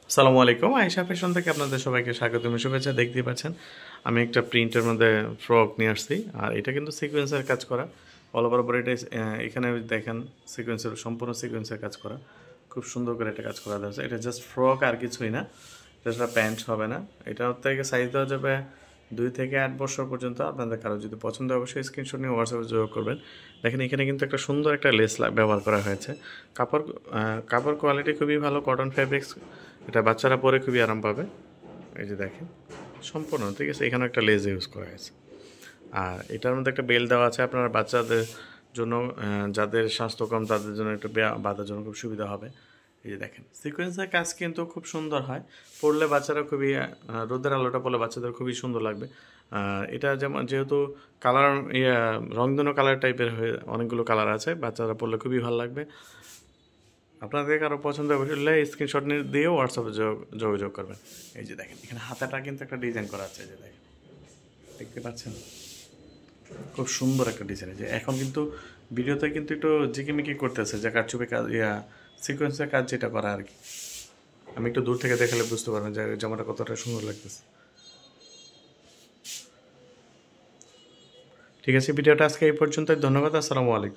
আসসালামু আলাইকুম। আয়েশা ফ্যাশন থেকে আপনাদের সবাইকে স্বাগতম এবং শুভেচ্ছা। দেখতেই পাচ্ছেন আমি একটা প্রিন্টের মধ্যে ফ্রক নিয়ে আসছি। আর এটা কিন্তু সিকোয়েন্সের কাজ করা। অল ওভার বডি এটা এখানে দেখেন সিকোয়েন্সের সম্পূর্ণ সিকোয়েন্সের কাজ করা। খুব সুন্দর করে এটা কাজ করা যাচ্ছে। এটা জাস্ট ফ্রক আর কিছুই না। এটা প্যান্ট হবে না। এটার থেকে সাইজ দেওয়া যাবে 2 থেকে 8 বছর পর্যন্ত। আপনাদের কারো যদি পছন্দ হয় অবশ্যই স্ক্রিনশট নিয়ে হোয়াটসঅ্যাপে যোগাযোগ করবেন। দেখেন এখানে কিন্তু একটা সুন্দর একটা লেস ব্যবহার করা হয়েছে। কাপড় কোয়ালিটি খুবই ভালো, কটন ফ্যাব্রিক্স। এটা বাচ্চারা পরে খুবই আরাম পাবে। এই যে দেখেন সম্পূর্ণ ঠিক আছে। এখানে একটা লেজ ইউজ করা হয়েছে। আর এটার মধ্যে একটা বেল্ট দেওয়া আছে আপনার বাচ্চাদের জন্য, যাদের স্বাস্থ্য কম তাদের জন্য একটা বাঁধার জন্য খুব সুবিধা হবে। এই যে দেখেন সিকোয়েন্সের কাজ কিন্তু খুব সুন্দর হয়। পরলে বাচ্চারা খুবই রোদের আলোটা পড়লে বাচ্চাদের খুবই সুন্দর লাগবে। এটা যেমন যেহেতু কালার রংধনু কালার টাইপের হয়ে অনেকগুলো কালার আছে, বাচ্চারা পরলে খুবই ভালো লাগবে। আপনাদের কারো পছন্দ হলে স্ক্রিনশট নিয়ে দিয়েও হোয়াটসঅ্যাপে যোগাযোগ করবেন। এই যে দেখেন এখানে হাতাটা কিন্তু একটা ডিজাইন করা আছে। এই যে দেখেন দেখতে পাচ্ছেন খুব সুন্দর একটা ডিজাইন। যে এখন কিন্তু ভিডিওতে কিন্তু একটু ঝিকিমিকি করতেছে যে কারচুপি কাজ সিকোয়েন্সের কাজ যেটা করা আর কি। আমি একটু দূর থেকে দেখালে বুঝতে পারবেন যে জামাটা কতটা সুন্দর লাগতেছে। ঠিক আছে, ভিডিওটা আজকে এই পর্যন্তই। ধন্যবাদ। আসসালামু আলাইকুম।